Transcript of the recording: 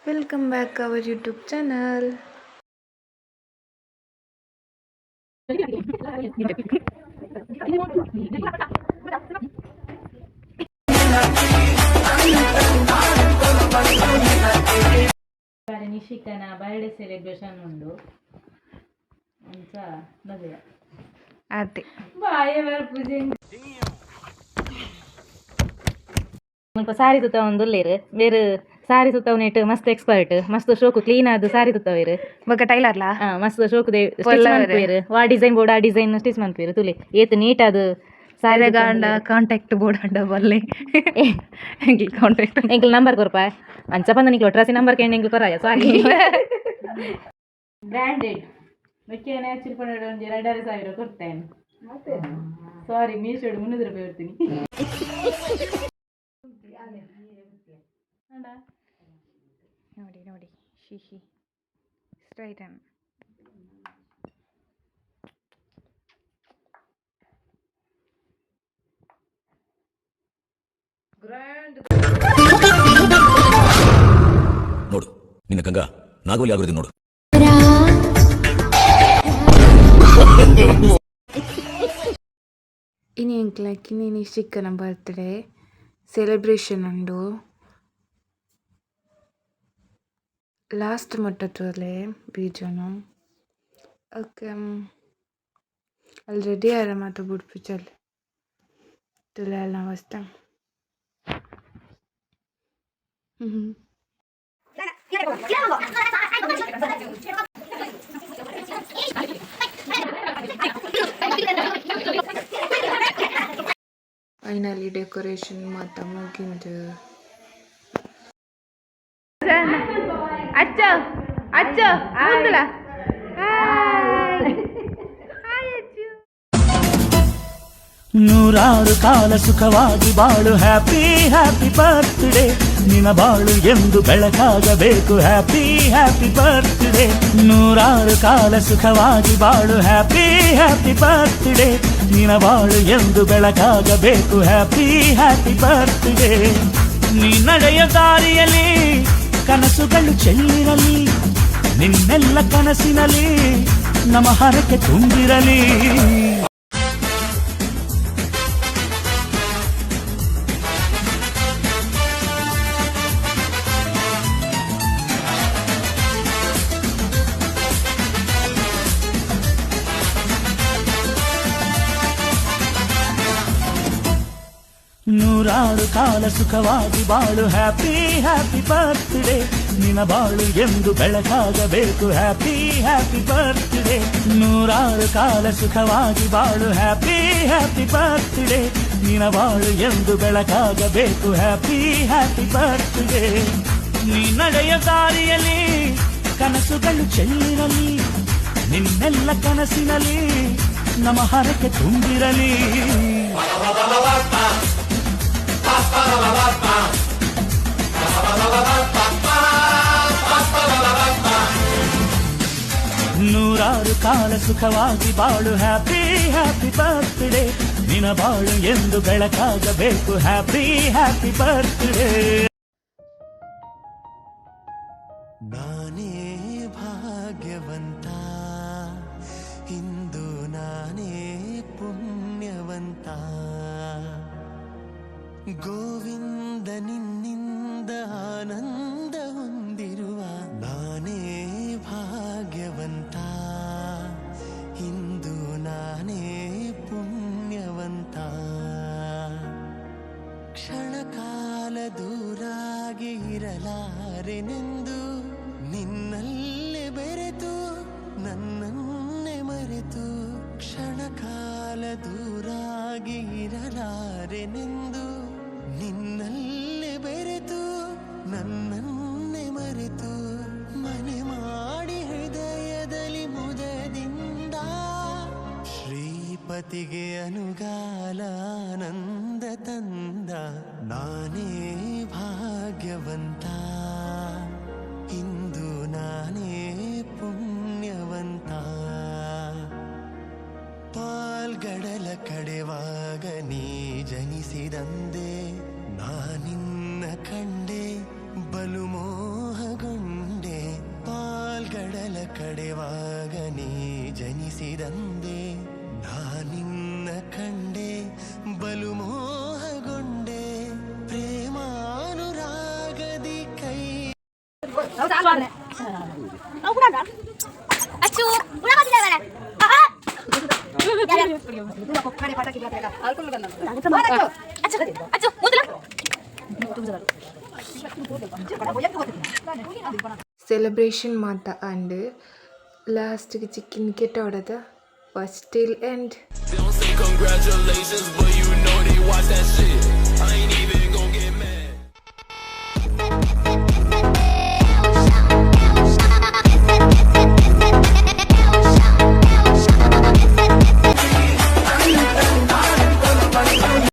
Welcome back our YouTube channel. ನಿಶಿಕನ birthday celebration ಉಂಡು ಅಂಚ ಬಗೆಯ ಅದೇ ಬಾಯ ಪೂಜೆ ಸ್ವಲ್ಪ ಸಾರಿ ತುತ್ತ ಒಂದು ಲೇರು ಬೇರೆ ಸಾರಿ ತುತ್ತ ನೆಟ್ ಮಸ್ತ್ ಎಕ್ಸ್ಪರ್ಟ್ ಮಸ್ತ್ ಶೋಕು ಕ್ಲೀನ್ ಆದ ಸಾರಿ ತುತ್ತವೇರು ಬೊಕ ಟೈಲರ್ಲಾ ಮಸ್ತ್ ಶೋಕು ಸ್ಟಿಚ್ ಮನ್ಪೇರು ವಾ ಡಿಸೈನ್ ಬೋರ್ಡ್ ಆ ಡಿಸೈನ್ ಸ್ಟಿಚ್ ಮನ್ಪೇರು ತುಲಿ ಏತ್ ನೀಟ್ ಅದು ಸಾರಿ ಗಾಂಡ ಕಾಂಟ್ಯಾಕ್ಟ್ ಬೋರ್ಡ್ ಅಂಡ ಬಲ್ಲೆ ಎಂಕ್ಲ್ ಕಾಂಟ್ಯಾಕ್ಟ್ ಎಂಕ್ಲ್ ನಂಬರ್ ಕೊರ್ಪ ಅಂಚ ಪಂದ ನಿಕ್ಲು ಟ್ರಾಸಿ ನಂಬರ್ ಕೇಂಡ್ ಎಂಕ್ಲ್ ಕೊರಾಯ ಸಾರಿ ಬ್ರ್ಯಾಂಡೆಡ್ ಮೆಕ್ಕೆ ನ್ಯಾಚುರಲ್ ಪಂಡ ಒಂದು 2,500 ಕೊಡ್ತೇನೆ ಸಾರಿ ಮೀಶೋಡು 300 ರೂಪಾಯಿ ಕೊಡ್ತೀನಿ ನೋಡಿ ನೋಡಿ ಶಿಶಿ ಸ್ಟ್ರೈಟ್ ಅನ್ ನೋಡು ನಿನ್ನ ಗಂಗಾ ನಾಗೋಲಿ ಆಗೋದು ನೋಡು. ಇನಿ ಎಂಕ್ಲಕ್ಕೆ ನೀನು ಚಿಕ್ಕನ ಬರ್ತ್ಡೇ ಸೆಲೆಬ್ರೇಷನ್ ಉಂಡು ಲಾಸ್ಟ್ ಮಟ್ಟದಲ್ಲೇ ಬೀಜನು ಓಕೆ ಅಲ್ಲಿ ರೆಡಿ ಆರ ಮಾತು ಬಿಡ್ಪಿಚಲ್ಲಿ ತುಲೆಲ್ಲ ಅವಸ್ಥ ಫೈನಲಿ ಡೆಕೋರೇಷನ್ ಮಾತ ಮುಗಿಂದು ಅಚ್ಚ ಅಚ್ಚ ಮುಂದಲ ನೂರಾರು ಕಾಲ ಸುಖವಾಗಿ ಬಾಳು ಹ್ಯಾಪಿ ಹ್ಯಾಪಿ ಬರ್ತ್ಡೇ ನಿನ್ನ ಬಾಳು ಎಂದು ಬೆಳಕಾಗಬೇಕು ಹ್ಯಾಪಿ ಹ್ಯಾಪಿ ಬರ್ತ್ಡೇ ನೂರಾರು ಕಾಲ ಸುಖವಾಗಿ ಬಾಳು ಹ್ಯಾಪಿ ಹ್ಯಾಪಿ ಬರ್ತ್ಡೇ ನಿನ್ನ ಬಾಳು ಎಂದು ಬೆಳಕಾಗಬೇಕು ಹ್ಯಾಪಿ ಹ್ಯಾಪಿ ಬರ್ತ್ಡೇ ನೀ ನಡೆಯ ದಾರಿಯಲ್ಲಿ ಕನಸುಗಳು ಚೆಲ್ಲಿರಲಿ ನಿನ್ನೆಲ್ಲ ಕನಸಿನಲ್ಲಿ ನಮ್ಮ ಹರಕೆ ತುಂಬಿರಲಿ. ನೂರಾರು ಕಾಲ ಸುಖವಾಗಿ ಬಾಳು ಹ್ಯಾಪಿ ಹ್ಯಾಪಿ ಬರ್ತ್ಡೇ ನಿನ್ನ ಬಾಳು ಎಂದು ಬೆಳಕಾಗಬೇಕು ಹ್ಯಾಪಿ ಹ್ಯಾಪಿ ಬರ್ತ್ಡೇ ನೂರಾರು ಕಾಲ ಸುಖವಾಗಿ ಬಾಳು ಹ್ಯಾಪಿ ಹ್ಯಾಪಿ ಬರ್ತ್ಡೇ ನಿನ್ನ ಬಾಳು ಎಂದು ಬೆಳಕಾಗಬೇಕು ಹ್ಯಾಪಿ ಹ್ಯಾಪಿ ಬರ್ತ್ಡೇ ನೀ ನಡೆಯ ದಾರಿಯಲ್ಲಿ ಕನಸುಗಳು ಚೆಲ್ಲಿರಲಿ ನಿನ್ನೆಲ್ಲ ಕನಸಿನಲ್ಲಿ ನಮ್ಮ ಹರಕೆ ತುಂಬಿರಲಿ. ನೂರಾರು ಕಾಲ ಸುಖವಾಗಿ ಬಾಳು ಹ್ಯಾಪಿ ಹ್ಯಾಪಿ ಬರ್ತ್ಡೇ ನಿನ್ನ ಬಾಳು ಎಂದು ಬೆಳಕಾಗಬೇಕು ಹ್ಯಾಪಿ ಹ್ಯಾಪಿ ಬರ್ತ್ಡೇ. ನಾನೇ ಭಾಗ್ಯವಂತ ಇಂದು ನಾನೇ ಪುಣ್ಯವಂತ ಗೋವಿಂದ ನಿನ್ನಿಂದ ಆನಂದ ಹೊಂದಿರುವ ನಾನೇ ಭಾಗ್ಯವಂತ ಇಂದು ನಾನೇ ಪುಣ್ಯವಂತ ಕ್ಷಣಕಾಲ ದೂರಾಗಿ ಇರಲಾರೆನೆಂದು ನಿನ್ನಲ್ಲೇ ಬೆರೆತು ನನ್ನನ್ನೇ ಮರೆತು ಕ್ಷಣಕಾಲ ದೂರಾಗಿ ಇರಲಾರೆನೆಂದು ನಿನ್ನಲ್ಲೇ ಬೆರೆತು ನನ್ನನ್ನೇ ಮರೆತು ಮನೆ ಮಾಡಿ ಹೃದಯದಲ್ಲಿ ಮುದದಿಂದ ಶ್ರೀಪತಿಗೆ ಅನುಗಾಲ ಆನಂದ ತಂದ ನಾನೇ ಭಾಗ್ಯವಂತ ಇಂದು ನಾನೇ ಪುಣ್ಯವಂತ ಪಾಲ್ಗಡಲ ಕಡೆವಾಗ ನೀ ಜನಿಸಿದಂದೆ ನಾನಿನ್ನ ಕಂಡೆ ಬಲು ಮೋಹಗೊಂಡ ಕಡೆವಾಗ ನೀ ಜನಿಸಿದಂದೆ ನಾನಿನ್ನ ಕಂಡೆ ಬಲು ಮೋಹಗೊಂಡೆ ಪ್ರೇಮಾನುರಾಗದಿ ಕೈ ಸೆಲೆಬ್ರೇಷನ್ ಮಾಡ್ತಾ ಅಂಡ್ ಲಾಸ್ಟ್ಗೆ ಚಿಕನ್ ಕೆಟ್ಟೋಡದ was till end. They don't say congratulations, but you know they watch that shit.